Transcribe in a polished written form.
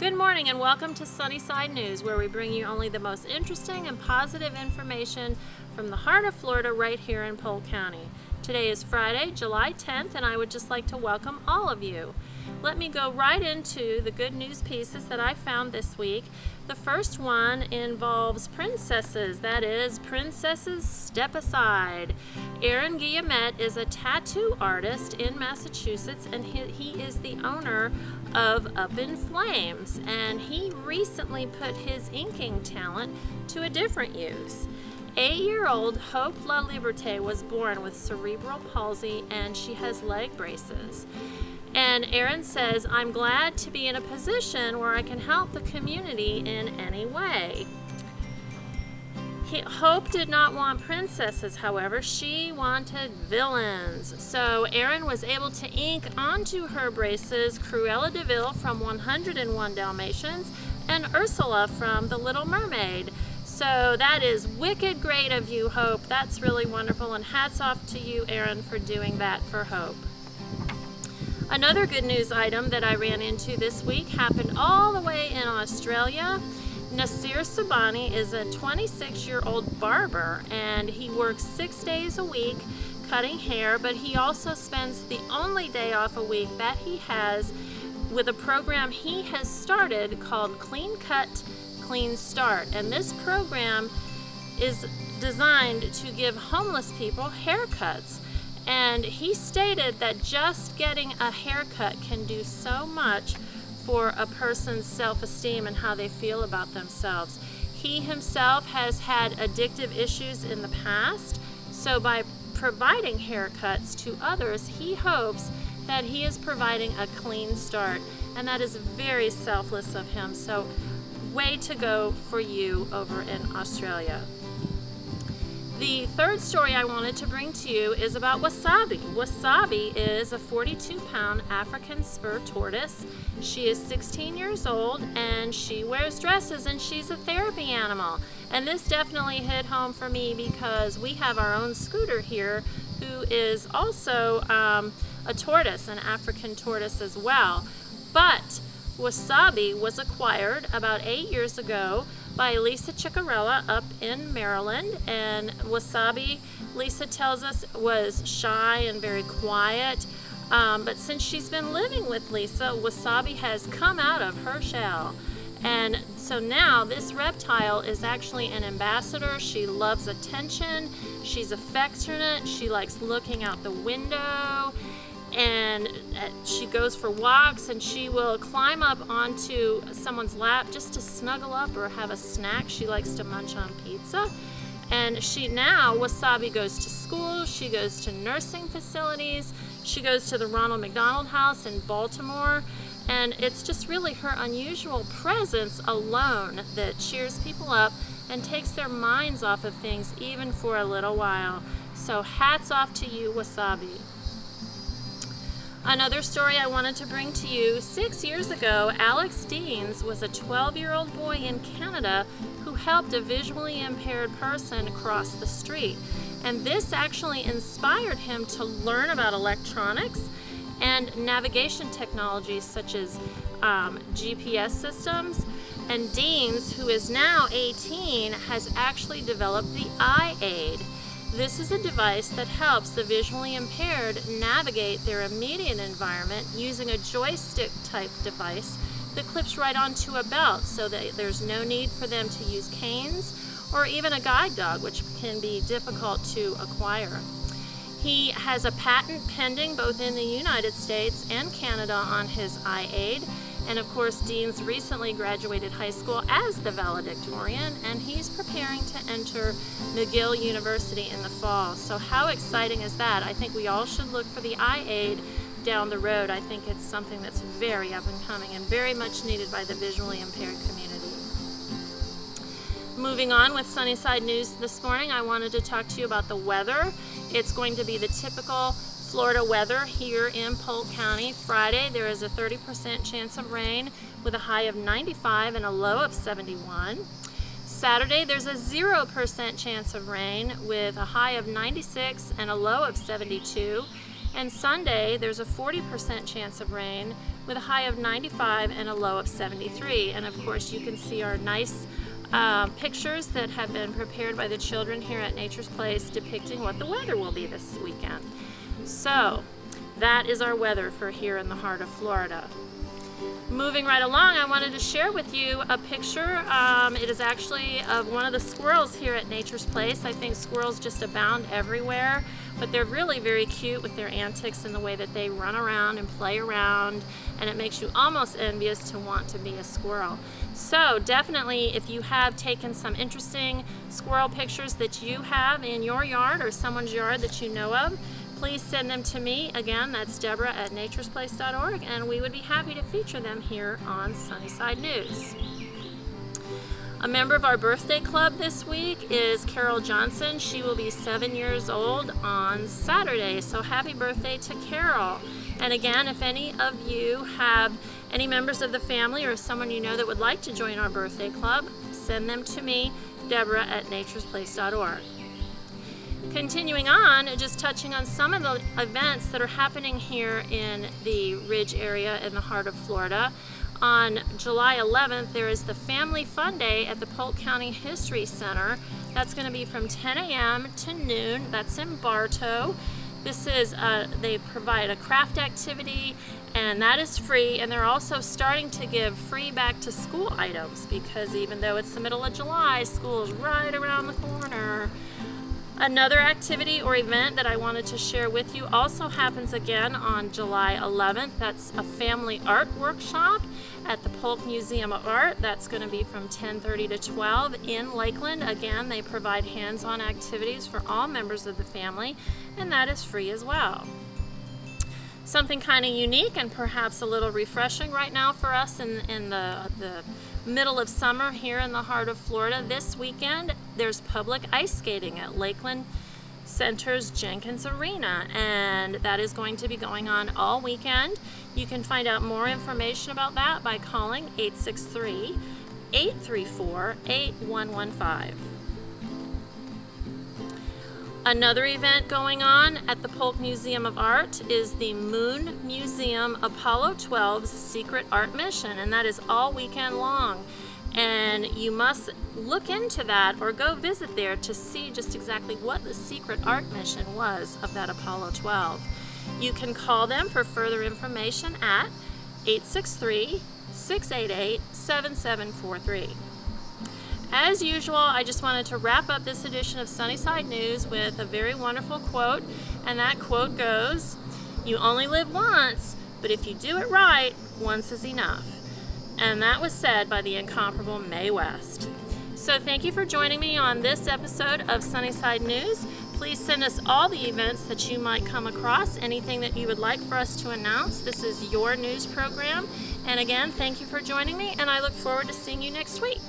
Good morning and welcome to Sunnyside News, where we bring you only the most interesting and positive information from the heart of Florida right here in Polk County. Today is Friday, July 10th, and I would just like to welcome all of you. Let me go right into the good news pieces that I found this week. The first one involves princesses, that is, Princesses Step Aside. Aaron Guillemette is a tattoo artist in Massachusetts, and he is the owner of Up in Flames, and he recently put his inking talent to a different use. 8-year-old Hope La Liberté was born with cerebral palsy, and she has leg braces. And Aaron says, "I'm glad to be in a position where I can help the community in any way." Hope did not want princesses, however. She wanted villains. So Aaron was able to ink onto her braces Cruella de Vil from 101 Dalmatians and Ursula from The Little Mermaid. So that is wicked great of you, Hope. That's really wonderful, and hats off to you, Aaron, for doing that for Hope. Another good news item that I ran into this week happened all the way in Australia. Nasir Sabani is a 26-year-old barber, and he works 6 days a week cutting hair, but he also spends the only day off a week that he has with a program he has started called Clean Cut, Clean Start. And this program is designed to give homeless people haircuts. And he stated that just getting a haircut can do so much for a person's self-esteem and how they feel about themselves. He himself has had addictive issues in the past, so by providing haircuts to others, he hopes that he is providing a clean start, and that is very selfless of him. So way to go for you over in Australia. The third story I wanted to bring to you is about Wasabi. Wasabi is a 42-pound African spur tortoise. She is 16 years old, and she wears dresses, and she's a therapy animal. And this definitely hit home for me because we have our own Scooter here, who is also a tortoise, an African tortoise as well. But Wasabi was acquired about 8 years ago by Lisa Ciccarella up in Maryland, and Wasabi, Lisa tells us, was shy and very quiet, but since she's been living with Lisa, Wasabi has come out of her shell, and so now this reptile is actually an ambassador. She loves attention, she's affectionate, she likes looking out the window, and she goes for walks, and she will climb up onto someone's lap just to snuggle up or have a snack. She likes to munch on pizza. And now Wasabi goes to school, she goes to nursing facilities, she goes to the Ronald McDonald House in Baltimore, and it's just really her unusual presence alone that cheers people up and takes their minds off of things even for a little while. So hats off to you, Wasabi. Another story I wanted to bring to you: 6 years ago, Alex Deans was a 12-year-old boy in Canada who helped a visually impaired person cross the street. And this actually inspired him to learn about electronics and navigation technologies such as GPS systems. And Deans, who is now 18, has actually developed the iAid. This is a device that helps the visually impaired navigate their immediate environment using a joystick-type device that clips right onto a belt, so that there's no need for them to use canes or even a guide dog, which can be difficult to acquire. He has a patent pending both in the United States and Canada on his iAid. And of course, Deans recently graduated high school as the valedictorian, and he's preparing to enter McGill University in the fall. So how exciting is that? I think we all should look for the iAid down the road. I think it's something that's very up and coming and very much needed by the visually impaired community. Moving on with Sunnyside News this morning, I wanted to talk to you about the weather. It's going to be the typical Florida weather here in Polk County. Friday, there is a 30% chance of rain with a high of 95 and a low of 71. Saturday, there's a 0% chance of rain with a high of 96 and a low of 72. And Sunday, there's a 40% chance of rain with a high of 95 and a low of 73. And of course you can see our nice pictures that have been prepared by the children here at Nature's Place depicting what the weather will be this weekend. So that is our weather for here in the heart of Florida. Moving right along, I wanted to share with you a picture. It is actually of one of the squirrels here at Nature's Place. I think squirrels just abound everywhere, but they're really very cute with their antics and the way that they run around and play around, and it makes you almost envious to want to be a squirrel. So definitely, if you have taken some interesting squirrel pictures that you have in your yard or someone's yard that you know of, please send them to me. Again, that's Deborah@naturesplace.org, and we would be happy to feature them here on Sunnyside News. A member of our birthday club this week is Carol Johnson. She will be 7 years old on Saturday, so happy birthday to Carol. And again, if any of you have any members of the family or someone you know that would like to join our birthday club, send them to me, Deborah@naturesplace.org. Continuing on, just touching on some of the events that are happening here in the Ridge area in the heart of Florida. On July 11th, there is the Family Fun Day at the Polk County History Center. That's going to be from 10 a.m. to noon. That's in Bartow. This is, they provide a craft activity, and that is free, and they're also starting to give free back to school items because even though it's the middle of July, school is right around the corner. Another activity or event that I wanted to share with you also happens again on July 11th. That's a family art workshop at the Polk Museum of Art. That's going to be from 10:30 to 12 in Lakeland. Again, they provide hands-on activities for all members of the family, and that is free as well. Something kind of unique and perhaps a little refreshing right now for us in the middle of summer here in the heart of Florida. This weekend there's public ice skating at Lakeland Center's Jenkins Arena, and that is going to be going on all weekend. You can find out more information about that by calling 863-834-8115. Another event going on at the Polk Museum of Art is the Moon Museum Apollo 12's Secret Art Mission, and that is all weekend long. And you must look into that or go visit there to see just exactly what the secret art mission was of that Apollo 12. You can call them for further information at 863-688-7743. As usual, I just wanted to wrap up this edition of Sunnyside News with a very wonderful quote, and that quote goes, "You only live once, but if you do it right, once is enough." And that was said by the incomparable Mae West. So thank you for joining me on this episode of Sunnyside News. Please send us all the events that you might come across, anything that you would like for us to announce. This is your news program. And again, thank you for joining me, and I look forward to seeing you next week.